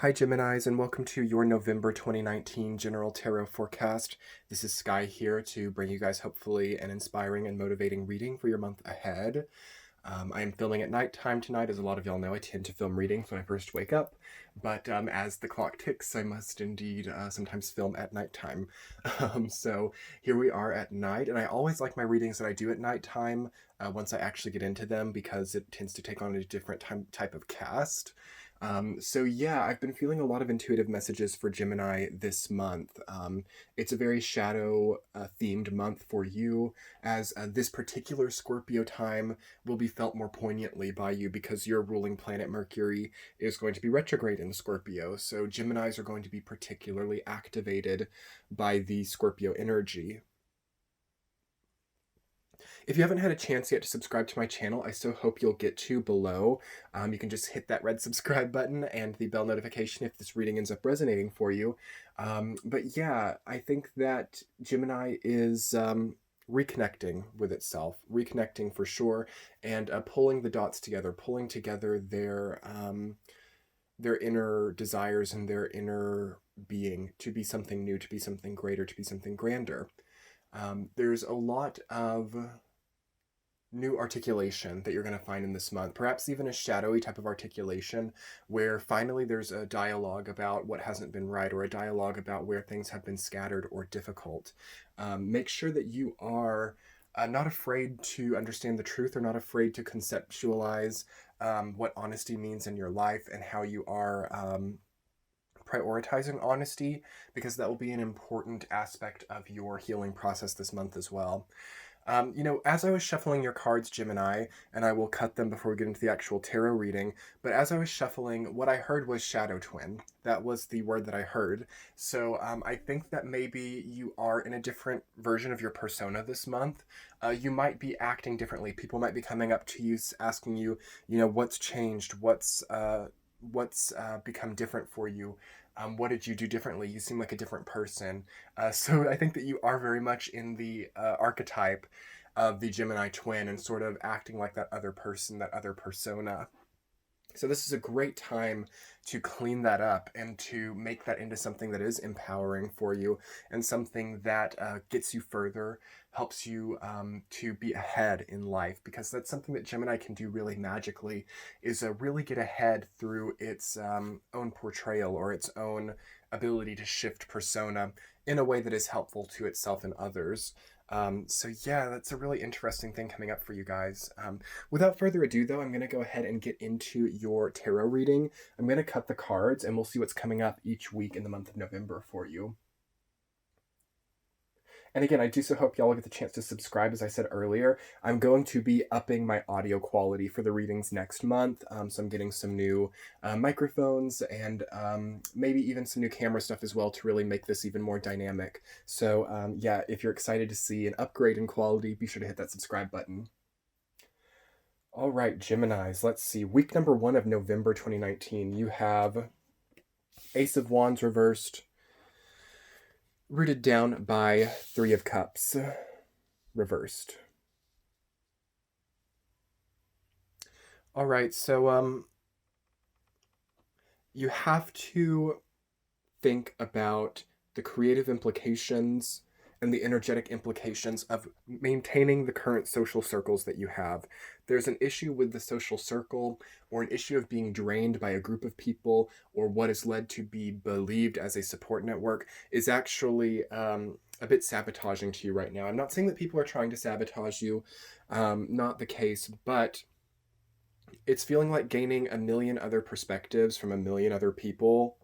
Hi Geminis, and welcome to your November 2019 General Tarot Forecast. This is Sky here to bring you guys hopefully an inspiring and motivating reading for your month ahead. I am filming at nighttime tonight. As a lot of y'all know, I tend to film readings when I first wake up, but as the clock ticks, I must indeed sometimes film at nighttime. So here we are at night, and I always like my readings that I do at nighttime once I actually get into them because it tends to take on a different type of cast. So yeah, I've been feeling a lot of intuitive messages for Gemini this month. It's a very shadow themed month for you, as this particular Scorpio time will be felt more poignantly by you because your ruling planet Mercury is going to be retrograde in Scorpio. So Geminis are going to be particularly activated by the Scorpio energy. If you haven't had a chance yet to subscribe to my channel, I so hope you'll get to below. You can just hit that red subscribe button and the bell notification if this reading ends up resonating for you. But yeah, I think that Gemini is reconnecting with itself, reconnecting for sure, and pulling the dots together, pulling together their inner desires and their inner being to be something new, to be something greater, to be something grander. There's a lot of new articulation that you're going to find in this month, perhaps even a shadowy type of articulation where finally there's a dialogue about what hasn't been right, or a dialogue about where things have been scattered or difficult. Make sure that you are not afraid to understand the truth, or not afraid to conceptualize what honesty means in your life and how you are prioritizing honesty, because that will be an important aspect of your healing process this month as well. As I was shuffling your cards, Gemini, and I will cut them before we get into the actual tarot reading, but as I was shuffling, what I heard was shadow twin. That was the word that I heard. So I think that maybe you are in a different version of your persona this month. You might be acting differently. People might be coming up to you, asking you, what's changed, what's become different for you. What did you do differently? You seem like a different person. So I think that you are very much in the archetype of the Gemini twin and sort of acting like that other person, that other persona. So this is a great time to clean that up and to make that into something that is empowering for you, and something that gets you further, helps you to be ahead in life, because that's something that Gemini can do really magically, is really get ahead through its own portrayal, or its own ability to shift persona in a way that is helpful to itself and others. So yeah, that's a really interesting thing coming up for you guys. Without further ado, though, I'm going to go ahead and get into your tarot reading. I'm going to cut the cards, and we'll see what's coming up each week in the month of November for you. And again, I do so hope y'all will get the chance to subscribe. As I said earlier, I'm going to be upping my audio quality for the readings next month. So I'm getting some new microphones, and maybe even some new camera stuff as well to really make this even more dynamic. So yeah, if you're excited to see an upgrade in quality, be sure to hit that subscribe button. All right, Geminis, let's see. Week number 1 of November 2019, you have Ace of Wands reversed, rooted down by 3 of Cups, reversed. All right, so you have to think about the creative implications and the energetic implications of maintaining the current social circles that you have. There's an issue with the social circle, or an issue of being drained by a group of people, or what is led to be believed as a support network is actually a bit sabotaging to you right now. I'm not saying that people are trying to sabotage you, not the case, but it's feeling like gaining a million other perspectives from a million other people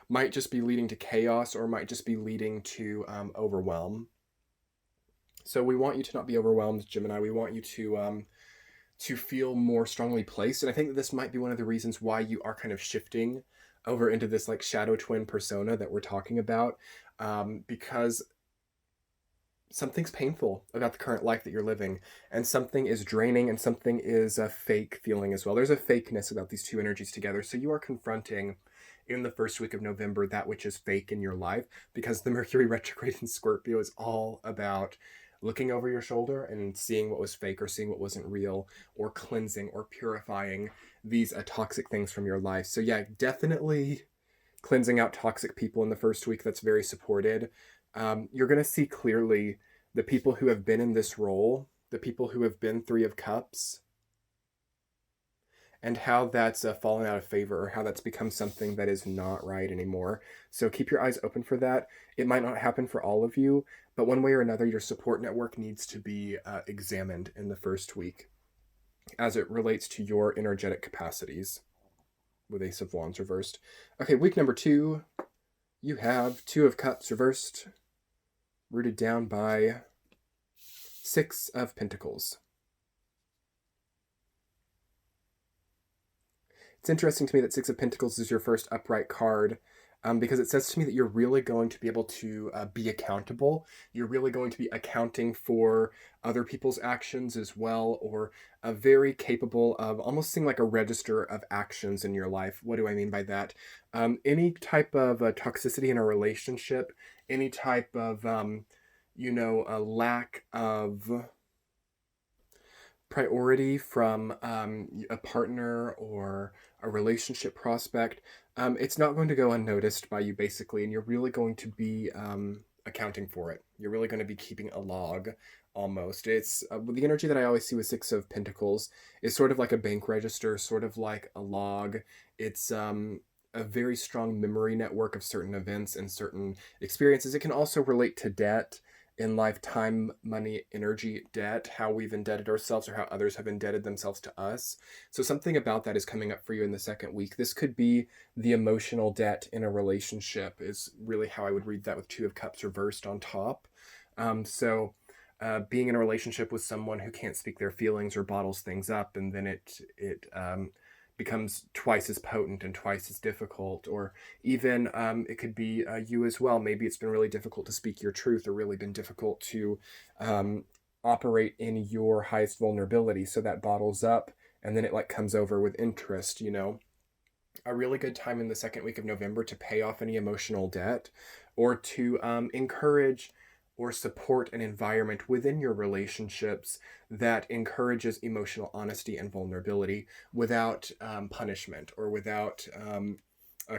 might just be leading to chaos, or might just be leading to overwhelm. So we want you to not be overwhelmed, Gemini. We want you to feel more strongly placed. And I think that this might be one of the reasons why you are kind of shifting over into this like shadow twin persona that we're talking about, because something's painful about the current life that you're living, and something is draining, and something is a fake feeling as well. There's a fakeness about these two energies together. So you are confronting in the first week of November that which is fake in your life, because the Mercury retrograde in Scorpio is all about looking over your shoulder and seeing what was fake, or seeing what wasn't real, or cleansing or purifying these toxic things from your life. So yeah, definitely cleansing out toxic people in the first week. That's very supported. You're going to see clearly the people who have been in this role, the people who have been Three of Cups, and how that's fallen out of favor, or how that's become something that is not right anymore. So keep your eyes open for that. It might not happen for all of you, but one way or another, your support network needs to be examined in the first week as it relates to your energetic capacities, with Ace of Wands reversed. Okay, week number 2, you have Two of Cups reversed, rooted down by Six of Pentacles. It's interesting to me that Six of Pentacles is your first upright card, because it says to me that you're really going to be able to be accountable. You're really going to be accounting for other people's actions as well, or very capable of almost seeing like a register of actions in your life. What do I mean by that? Any type of toxicity in a relationship, any type of, a lack of priority from a partner or a relationship prospect, it's not going to go unnoticed by you, basically, and you're really going to be accounting for it. You're really going to be keeping a log, almost. It's the energy that I always see with Six of Pentacles is sort of like a bank register, sort of like a log. It's a very strong memory network of certain events and certain experiences. It can also relate to debt in life, time, money, energy, debt, how we've indebted ourselves or how others have indebted themselves to us. So something about that is coming up for you in the second week. This could be the emotional debt in a relationship, is really how I would read that, with Two of Cups reversed on top. Being in a relationship with someone who can't speak their feelings or bottles things up, and then it becomes twice as potent and twice as difficult. Or even it could be you as well. Maybe it's been really difficult to speak your truth, or really been difficult to operate in your highest vulnerability, so that bottles up and then it like comes over with interest. A really good time in the second week of November to pay off any emotional debt, or to encourage or support an environment within your relationships that encourages emotional honesty and vulnerability without punishment, or without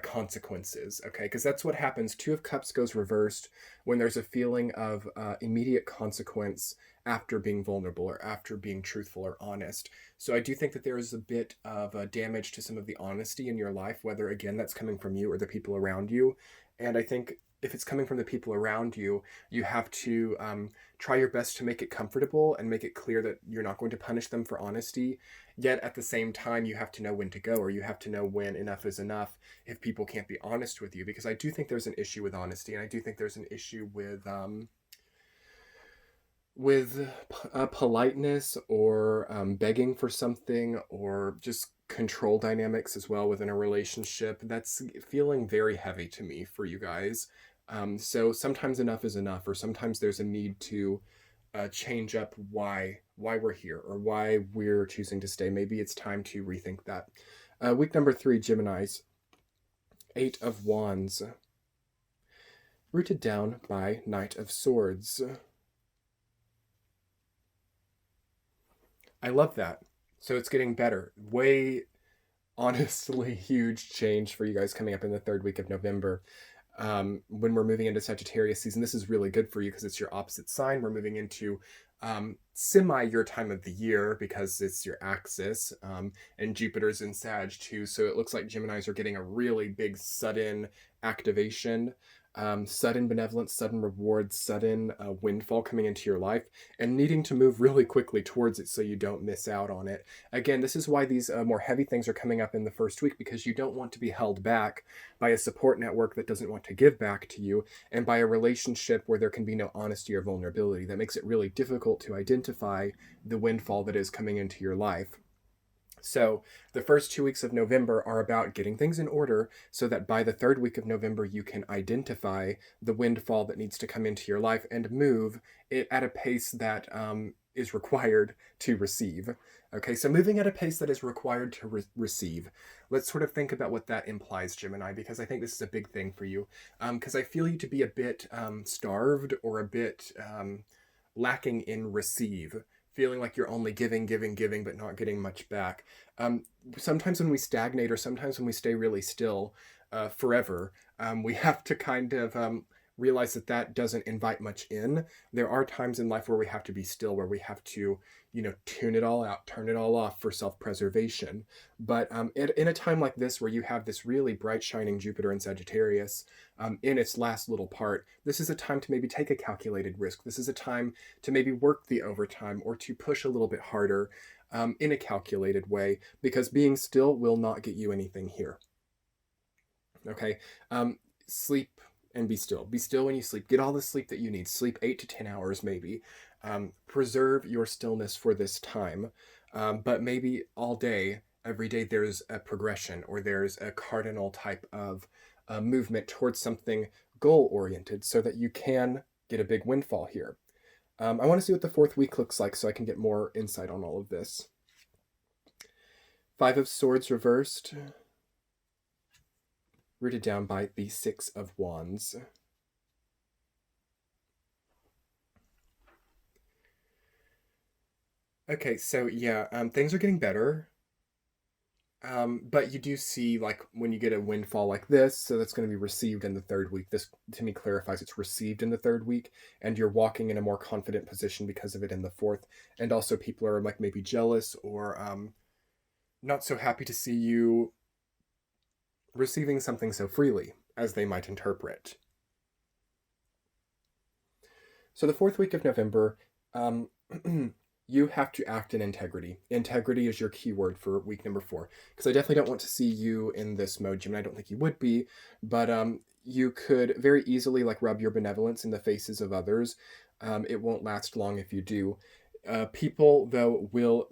consequences. Okay, because that's what happens. Two of Cups goes reversed when there's a feeling of immediate consequence after being vulnerable, or after being truthful or honest. So I do think that there is a bit of damage to some of the honesty in your life, whether again that's coming from you or the people around you. And I think if it's coming from the people around you, you have to try your best to make it comfortable and make it clear that you're not going to punish them for honesty. Yet at the same time, you have to know when to go, or you have to know when enough is enough if people can't be honest with you. Because I do think there's an issue with honesty, and I do think there's an issue with politeness, or begging for something, or just control dynamics as well within a relationship. That's feeling very heavy to me for you guys. So sometimes enough is enough, or sometimes there's a need to change up why we're here, or why we're choosing to stay. Maybe it's time to rethink that. Week number 3, Geminis. 8 of Wands, rooted down by Knight of Swords. I love that. So it's getting better. Way, honestly, huge change for you guys coming up in the third week of November. When we're moving into Sagittarius season, this is really good for you because it's your opposite sign. We're moving into semi your time of the year, because it's your axis, and Jupiter's in Sag too. So it looks like Geminis are getting a really big sudden activation, sudden benevolence, sudden reward, sudden windfall coming into your life, and needing to move really quickly towards it so you don't miss out on it. Again, this is why these more heavy things are coming up in the first week, because you don't want to be held back by a support network that doesn't want to give back to you, and by a relationship where there can be no honesty or vulnerability. That makes it really difficult to identify the windfall that is coming into your life. So the first 2 weeks of November are about getting things in order, so that by the third week of November, you can identify the windfall that needs to come into your life and move it at a pace that is required to receive. Okay, so moving at a pace that is required to receive. Let's sort of think about what that implies, Gemini, because I think this is a big thing for you. Because I feel you to be a bit starved, or a bit lacking in receive. Feeling like you're only giving, but not getting much back. Sometimes when we stagnate, or sometimes when we stay really still, forever, we have to kind of realize that that doesn't invite much in. There are times in life where we have to be still, where we have to, tune it all out, turn it all off for self-preservation. But in a time like this, where you have this really bright, shining Jupiter in Sagittarius in its last little part, this is a time to maybe take a calculated risk. This is a time to maybe work the overtime or to push a little bit harder in a calculated way, because being still will not get you anything here. Okay? Sleep and be still. Be still when you sleep. Get all the sleep that you need. Sleep 8 to 10 hours, maybe. Preserve your stillness for this time. But maybe all day, every day, there's a progression, or there's a cardinal type of movement towards something goal-oriented, so that you can get a big windfall here. I want to see what the fourth week looks like so I can get more insight on all of this. Five of Swords reversed, rooted down by the Six of Wands. Okay, so yeah, things are getting better. But you do see, like, when you get a windfall like this, so that's going to be received in the third week. This, to me, clarifies it's received in the third week, and you're walking in a more confident position because of it in the fourth. And also people are, like, maybe jealous or not so happy to see you receiving something so freely as they might interpret. So the fourth week of November, you have to act in integrity. Integrity is your keyword for week number 4. Because I definitely don't want to see you in this mode, Jim. I don't think you would be. But you could very easily, like, rub your benevolence in the faces of others. It won't last long if you do. People, though, will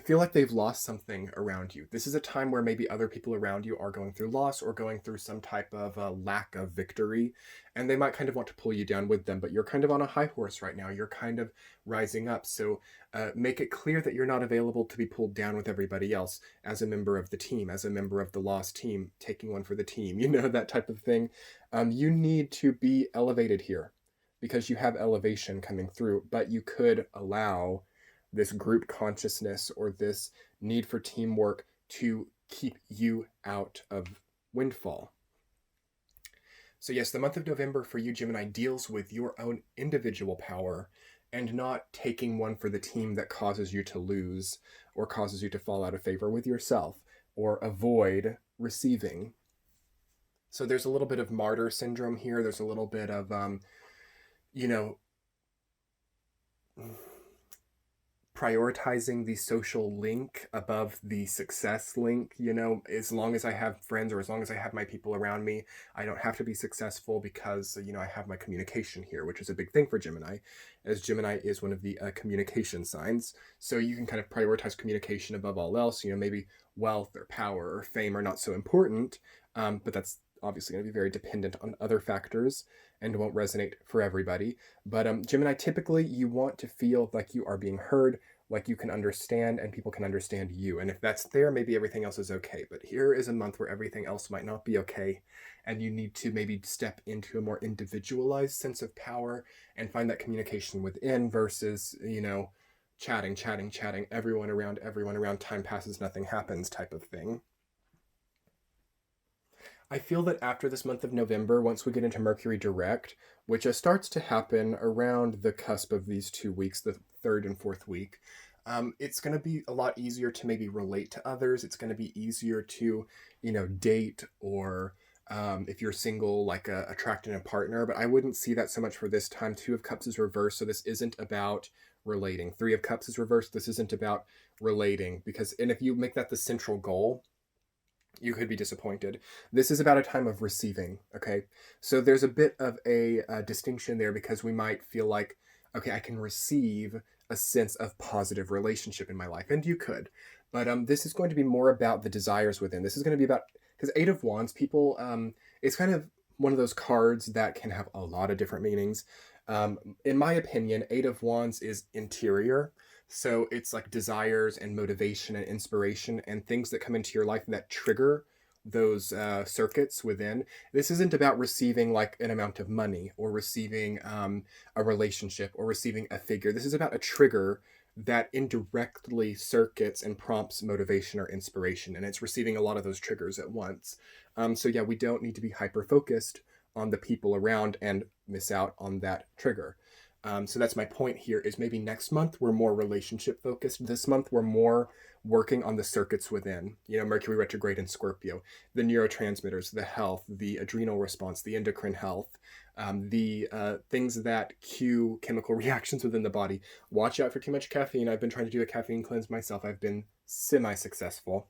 feel like they've lost something around you. This is a time where maybe other people around you are going through loss or going through some type of lack of victory, and they might kind of want to pull you down with them, but you're kind of on a high horse right now. You're kind of rising up, so make it clear that you're not available to be pulled down with everybody else as a member of the team, as a member of the lost team, taking one for the team, that type of thing. You need to be elevated here, because you have elevation coming through, but you could allow this group consciousness or this need for teamwork to keep you out of windfall. So yes, the month of November for you, Gemini, deals with your own individual power and not taking one for the team that causes you to lose or causes you to fall out of favor with yourself or avoid receiving. So there's a little bit of martyr syndrome here. There's a little bit of prioritizing the social link above the success link. As long as I have friends or as long as I have my people around me, I don't have to be successful because, I have my communication here, which is a big thing for Gemini, as Gemini is one of the communication signs. So you can kind of prioritize communication above all else. Maybe wealth or power or fame are not so important, but that's obviously going to be very dependent on other factors and won't resonate for everybody. But Gemini, typically you want to feel like you are being heard, like you can understand and people can understand you. And if that's there, maybe everything else is okay. But here is a month where everything else might not be okay. And you need to maybe step into a more individualized sense of power and find that communication within versus, chatting, everyone around, time passes, nothing happens type of thing. I feel that after this month of November, once we get into Mercury direct, which starts to happen around the cusp of these 2 weeks, the third and fourth week, it's going to be a lot easier to maybe relate to others. It's going to be easier to, date or if you're single, like attracting a partner. But I wouldn't see that so much for this time. 2 of Cups is reversed, so this isn't about relating. 3 of Cups is reversed. This isn't about relating and if you make that the central goal, you could be disappointed. This is about a time of receiving, okay? So there's a bit of a distinction there because we might feel like, okay, I can receive a sense of positive relationship in my life, and you could. But this is going to be more about the desires within. This is going to be about, because 8 of Wands, people, it's kind of one of those cards that can have a lot of different meanings. In my opinion, 8 of Wands is interior. So it's like desires and motivation and inspiration and things that come into your life that trigger those circuits within. This isn't about receiving like an amount of money or receiving a relationship or receiving a figure. This is about a trigger that indirectly circuits and prompts motivation or inspiration, and it's receiving a lot of those triggers at once. So yeah, we don't need to be hyper focused on the people around and miss out on that trigger. So that's my point here, is maybe next month we're more relationship focused. This month we're more working on the circuits within, Mercury retrograde in Scorpio, the neurotransmitters, the health, the adrenal response, the endocrine health, the things that cue chemical reactions within the body. Watch out for too much caffeine. I've been trying to do a caffeine cleanse myself. I've been semi-successful.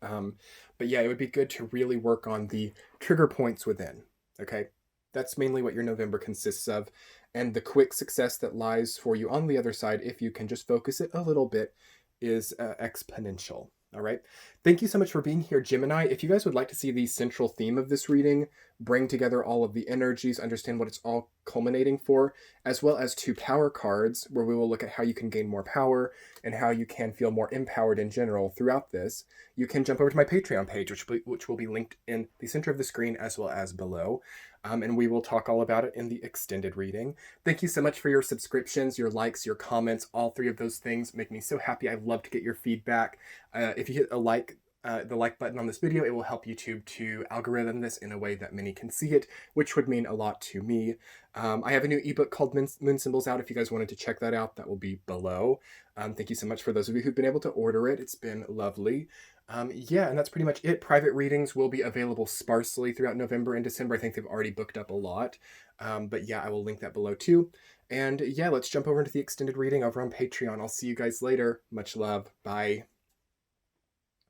But yeah, it would be good to really work on the trigger points within. Okay, that's mainly what your November consists of. And the quick success that lies for you on the other side, if you can just focus it a little bit, is exponential. All right. Thank you so much for being here, Gemini. If you guys would like to see the central theme of this reading, bring together all of the energies, understand what it's all culminating for, as well as 2 power cards where we will look at how you can gain more power and how you can feel more empowered in general throughout this, you can jump over to my Patreon page, which will be linked in the center of the screen as well as below. And we will talk all about it in the extended reading. Thank you so much for your subscriptions, your likes, your comments. All 3 of those things make me so happy. I love to get your feedback. If you hit the like button on this video, it will help YouTube to algorithm this in a way that many can see it, which would mean a lot to me. I have a new ebook called Moon Symbols out. If you guys wanted to check that out, that will be below. Thank you so much for those of you who've been able to order it. It's been lovely. Yeah, and that's pretty much it. Private readings will be available sparsely throughout November and December. I think they've already booked up a lot. But yeah, I will link that below too. And yeah, let's jump over into the extended reading over on Patreon. I'll see you guys later. Much love. Bye.